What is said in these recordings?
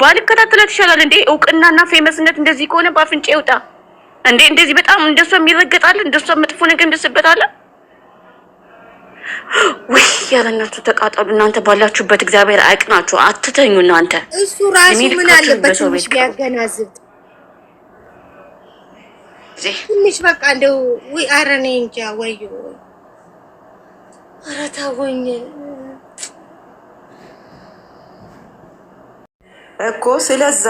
ባልከታተላት ይሻላል እንዴ? እውቅናና ፌመስነት እንደዚህ ከሆነ ባፍንጭ ይውጣ እንዴ? እንደዚህ በጣም እንደሷ የሚረገጣል እንደሷ መጥፎ ነገር እንደስበታል። ወይ ያለናችሁ ተቃጠሉ እናንተ ባላችሁበት እግዚአብሔር አይቅናችሁ። አትተኙ እናንተ። እሱ ራሱ ምን አለበት ትንሽ ቢያገናዝብ ትንሽ በቃ እንደው ወይ አረኔ እንጃ ወይ አረታወኝ እኮ ስለዛ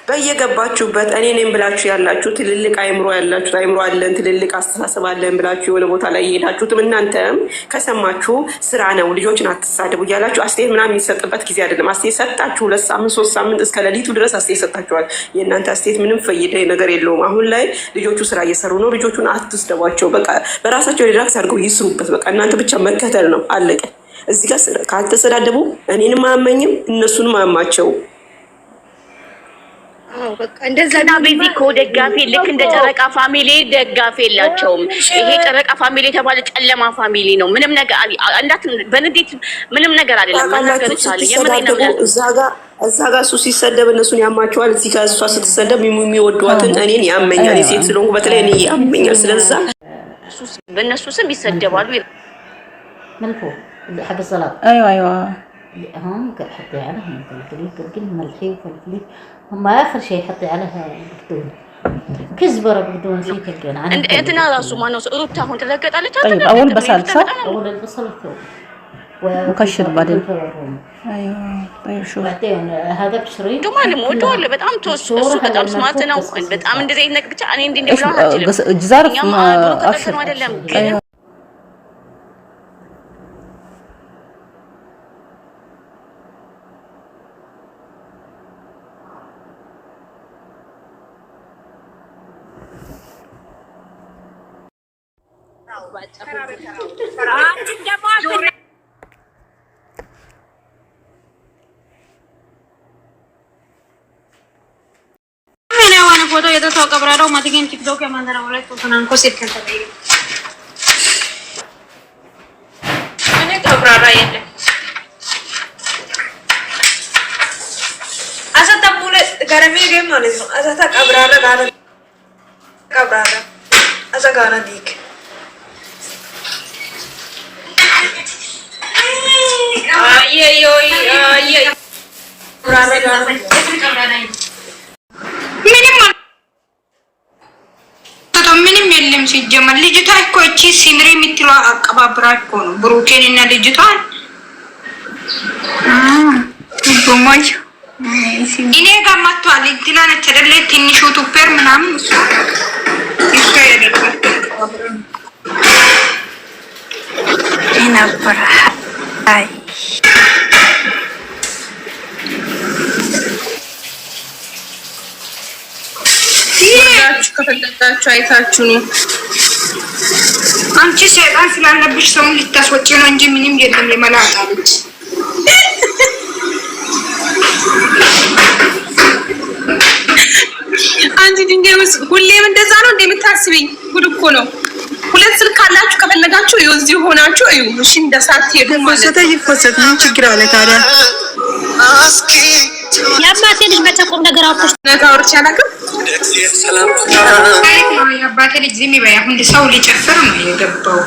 በየገባችሁበት እኔ ነኝ ብላችሁ ያላችሁ ትልልቅ አይምሮ ያላችሁ አይምሮ አለን ትልልቅ አስተሳሰብ አለን ብላችሁ የሆነ ቦታ ላይ የሄዳችሁትም እናንተም ከሰማችሁ ስራ ነው ልጆችን አትሳደቡ እያላችሁ አስተያየት ምናምን የሚሰጥበት ጊዜ አይደለም። አስተያየት ሰጣችሁ 2 ሳምንት 3 ሳምንት እስከ ሌሊቱ ድረስ አስተያየት ሰጣችኋል። የእናንተ አስተያየት ምንም ፈይደ ነገር የለውም። አሁን ላይ ልጆቹ ስራ እየሰሩ ነው። ልጆቹን አትስደቧቸው። በቃ በራሳቸው ሪላክስ አድርገው ይስሩበት። በቃ እናንተ ብቻ መከተል ነው አለቀ። እዚህ ጋር ካልተሰዳደቡ እኔንም አያመኝም እነሱንም አያማቸው። በቃ እንደዛና ቤዚኮ ደጋፊ ልክ እንደ ጨረቃ ፋሚሊ ደጋፊ የላቸውም። ይሄ ጨረቃ ፋሚሊ የተባለ ጨለማ ፋሚሊ ነው። ምንም ነገር አንዳት በንዴት ምንም ነገር አይደለም። ማናገር ይችላል። የምሬን ነው። እዛ ጋር እሱ ሲሰደብ እነሱን ያማቸዋል። እዚህ ጋር እሷ ስትሰደብ የሚወዷትን እኔን ያመኛል። የሴት ስለሆንኩ በተለይ እኔ ያመኛል። ስለዛ በእነሱ ስም ይሰደባሉ። መልፎ حق الصلاة ايوه هم حطي عليها فلفل ملحي وفلفل هم اخر شيء حطي عليها بقدون كزبره بقدون شيء تلقين عنها انت راسو ما نو روتا هون تلقطالك. طيب اول بصل صح؟ اول البصل الثوم مكشر بعدين. ايوه طيب شو بعدين هذا بشري انتم اللي مودوا ولا በጣም ተወሰሱ በጣም ስማርት ነው። በጣም እንደዚህ አይነት ብቻ እኔ እንዴ እንደብላ አትችልም። جزار ما ابشر አይደለም foto ya to cabraro matigen tiktok ke mandara wala to sanan ko sit kan tabi ane cabrara yende asa tabule garami game mane asa ta cabrara asa gara dik ay cabrara ምንም የለም ሲጀመር ልጅቷ እኮ እቺ ሲምሪ የምትለው አቀባብራ እኮ ነው ብሩኬን እና ልጅቷን ቦማይ እኔ ጋር መጥቷል። እንትና ነች አይደለ ትንሹ ቱፐር ምናምን እሱ ያደርጋል ነበር አይ ከፈለጋችሁ አይታችሁ ነው። አንቺ ሰይጣን ስላለብሽ ሰውን ልታስወጪ ነው እንጂ ምንም የለም። የመላጣ ልጅ አንቺ ድንጋይ ሁሌም እንደዛ ነው እንደምታስቢኝ? ጉድ እኮ ነው። 2 ስልክ አላችሁ ከፈለጋችሁ ይኸው እዚህ ሆናችሁ እዩ። እሺ እንደሳት ሄዱ ማለት ነው። ይፈሰት ምን ችግር አለ ታዲያ? ያባቴ ልጅ በተቆም ነገር አውጥተሽ ነገርሽ አላውቅም። ያባቴ ልጅ ዝም ይበይ። አሁን ሰው ሊጨፍር ነው የገባው።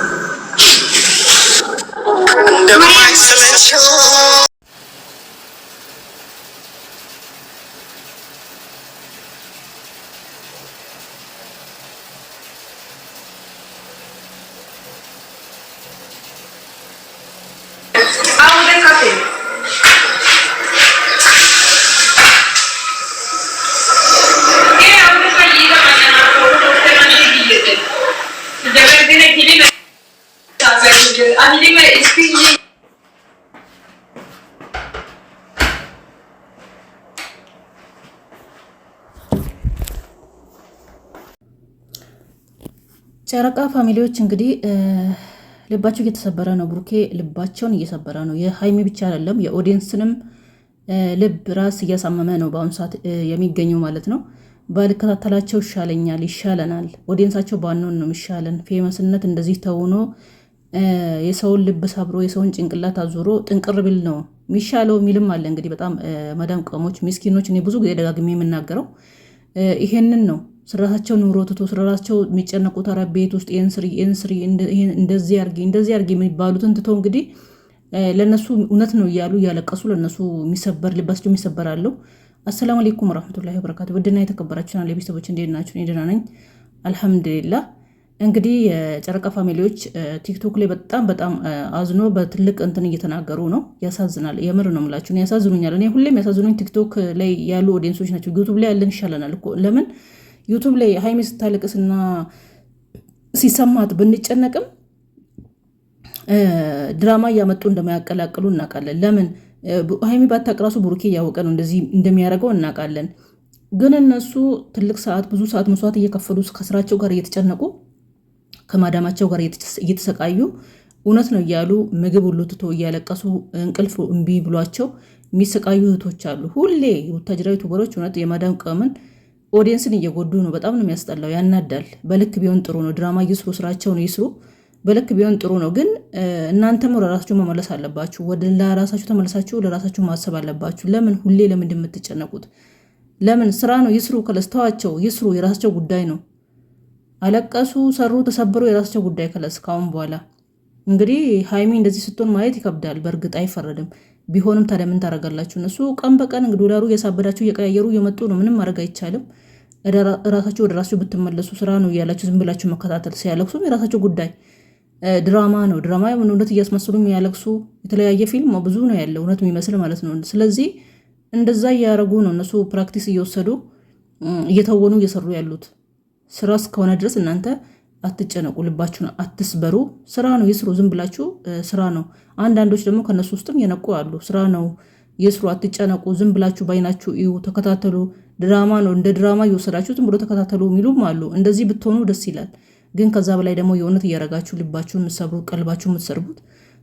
ጨረቃ ፋሚሊዎች እንግዲህ ልባቸው እየተሰበረ ነው። ብሩኬ ልባቸውን እየሰበረ ነው። የሃይሚ ብቻ አይደለም የኦዲየንስንም ልብ ራስ እያሳመመ ነው በአሁኑ ሰዓት የሚገኘው ማለት ነው። ባልከታተላቸው ይሻለኛል ይሻለናል፣ ኦዲየንሳቸው ባንሆን ነው የሚሻለን። ፌመስነት እንደዚህ ተውኖ የሰውን ልብ ሰብሮ የሰውን ጭንቅላት አዙሮ ጥንቅር ቢል ነው ሚሻለው ሚልም አለ እንግዲህ በጣም ማዳም ቀሞች ምስኪኖች እኔ ብዙ ጊዜ ደጋግሜ የምናገረው ይሄንን ነው ስራቸው ኑሮ ትቶ ስራቸው የሚጨነቁት አረ ቤት ውስጥ ኤንስሪ እንደዚህ አርጊ የሚባሉትን ትቶ እንግዲህ ለነሱ እውነት ነው እያሉ ያለቀሱ ለነሱ የሚሰበር ልባቸው የሚሰበራለው አሰላሙ አለይኩም ወራህመቱላሂ ወበረካቱ ወድና የተከበራችሁ ቻናል ቤተሰቦች እንዴት ናችሁ እኔ ደህና ነኝ አልহামዱሊላህ እንግዲህ የጨረቃ ፋሚሊዎች ቲክቶክ ላይ በጣም አዝኖ በትልቅ እንትን እየተናገሩ ነው ያሳዝናል የምር ነው የምላችሁ ነው ያሳዝኑኛል እኔ ሁሌም ያሳዝኑኝ ቲክቶክ ላይ ያሉ ኦዲየንሶች ናቸው ዩቲዩብ ላይ ያለን ይሻለናል እኮ ለምን ዩቲዩብ ላይ ሃይሚ ስታለቅስና ሲሰማት ብንጨነቅም ድራማ ያመጡ እንደማያቀላቅሉ እናውቃለን ለምን ሃይሚ ባታቀራሱ ብሩኬ ያወቀ ነው እንደዚህ እንደሚያደርገው እናውቃለን ግን እነሱ ትልቅ ሰዓት ብዙ ሰዓት መስዋዕት እየከፈሉ ከስራቸው ጋር እየተጨነቁ ከማዳማቸው ጋር እየተሰቃዩ እውነት ነው እያሉ ምግብ ሁሉ ትቶ እያለቀሱ እንቅልፍ እምቢ ብሏቸው የሚሰቃዩ እህቶች አሉ ሁሌ ወታጅራዊ ቱበሮች እውነት የማዳም ቀመን ኦዲየንስን እየጎዱ ነው በጣም ነው የሚያስጠላው ያናዳል በልክ ቢሆን ጥሩ ነው ድራማ ይስሩ ስራቸውን ይስሩ በልክ ቢሆን ጥሩ ነው ግን እናንተም ለራሳችሁ መመለስ አለባችሁ ወደ ለራሳችሁ ተመለሳችሁ ለራሳችሁ ማሰብ አለባችሁ ለምን ሁሌ ለምን እንደምትጨነቁት ለምን ስራ ነው ይስሩ ከለስተዋቸው ይስሩ የራሳቸው ጉዳይ ነው አለቀሱ ሰሩ ተሰበሩ የራሳቸው ጉዳይ ከለስካውን በኋላ እንግዲህ ሃይሚ እንደዚህ ስትሆን ማየት ይከብዳል በእርግጥ አይፈረድም ቢሆንም ታዲያ ምን ታረጋላችሁ እነሱ ቀን በቀን እንግዲህ ዶላሩ እየሳበዳችሁ እየቀያየሩ እየመጡ ነው ምንም ማድረግ አይቻልም ራሳችሁ ወደ ራሳችሁ ብትመለሱ ስራ ነው እያላችሁ ዝም ብላችሁ መከታተል ሲያለቅሱም የራሳቸው ጉዳይ ድራማ ነው ድራማ ምን እውነት እያስመስሉ የሚያለቅሱ የተለያየ ፊልም ብዙ ነው ያለው እውነት የሚመስል ማለት ነው ስለዚህ እንደዛ ያያረጉ ነው እነሱ ፕራክቲስ እየወሰዱ እየተወኑ እየሰሩ ያሉት ስራ እስከሆነ ድረስ እናንተ አትጨነቁ ልባችሁን አትስበሩ ስራ ነው ይስሩ ዝም ብላችሁ ስራ ነው አንዳንዶች ደግሞ ከነሱ ውስጥም የነቁ አሉ ስራ ነው ይስሩ አትጨነቁ ዝም ብላችሁ ባይናችሁ እዩ ተከታተሉ ድራማ ነው እንደ ድራማ እየወሰዳችሁ ዝም ብሎ ተከታተሉ የሚሉም አሉ እንደዚህ ብትሆኑ ደስ ይላል ግን ከዛ በላይ ደግሞ የእውነት እያረጋችሁ ልባችሁን የምትሰብሩት ቀልባችሁን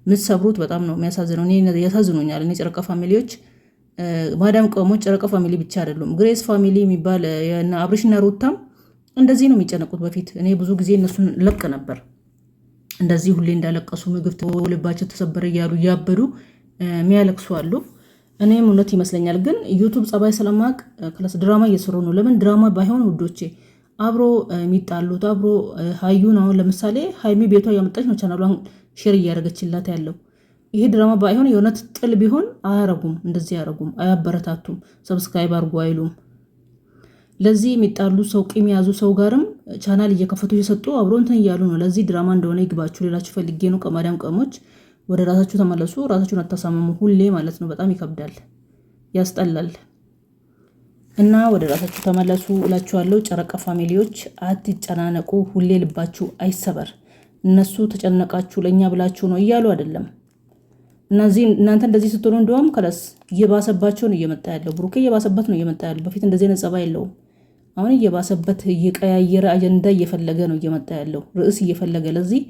የምትሰብሩት በጣም ነው የሚያሳዝነው እኔ ያሳዝኑኛል እኔ ጨረቃ ፋሚሊዎች ማዳም ቀሞች ጨረቃ ፋሚሊ ብቻ አይደሉም ግሬስ ፋሚሊ የሚባል እና አብርሽና ሩታም እንደዚህ ነው የሚጨነቁት በፊት እኔ ብዙ ጊዜ እነሱን ለቅ ነበር እንደዚህ ሁሌ እንዳለቀሱ ምግብ ተወልባቸው ተሰበረ እያሉ ያበዱ የሚያለቅሱ አሉ እኔም እውነት ይመስለኛል ግን ዩቲዩብ ጸባይ ስለማቅ ክላስ ድራማ እየሰሩ ነው ለምን ድራማ ባይሆን ውዶቼ አብሮ የሚጣሉት አብሮ ሃዩን አሁን ለምሳሌ ሃይሚ ቤቷ ያመጣች ነው ቻናሏን ሼር እያደረገችላት ያለው ይሄ ድራማ ባይሆን የእውነት ጥል ቢሆን አያረጉም እንደዚህ ያረጉም አያበረታቱም ሰብስክራይብ አድርጉ አይሉም ለዚህ የሚጣሉ ሰው ቂም ያዙ ሰው ጋርም ቻናል እየከፈቱ እየሰጡ አብሮ እንትን እያሉ ነው ለዚህ ድራማ እንደሆነ ይግባችሁ ሌላችሁ ፈልጌ ነው ከማዳም ቀሞች ወደ ራሳችሁ ተመለሱ ራሳችሁን አታሳመሙ ሁሌ ማለት ነው በጣም ይከብዳል ያስጠላል እና ወደ ራሳችሁ ተመለሱ እላችኋለሁ ጨረቃ ፋሚሊዎች አትጨናነቁ ሁሌ ልባችሁ አይሰበር እነሱ ተጨነቃችሁ ለኛ ብላችሁ ነው እያሉ አይደለም እናንተ እንደዚህ ስትሆኑ እንደውም ከለስ እየባሰባቸው ነው እየመጣ ያለው ብሩኬ እየባሰበት ነው እየመጣ ያለው በፊት እንደዚህ አይነት ጸባይ የለውም አሁን እየባሰበት እየቀያየረ አጀንዳ እየፈለገ ነው እየመጣ ያለው ርዕስ እየፈለገ ለዚህ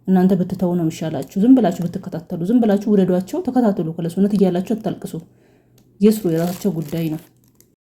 እናንተ ብትተው ነው የሚሻላችሁ ዝም ብላችሁ ብትከታተሉ ዝም ብላችሁ ውደዷቸው ተከታተሉ ከለስ እውነት እያላችሁ አታልቅሱ ይስሩ የራሳቸው ጉዳይ ነው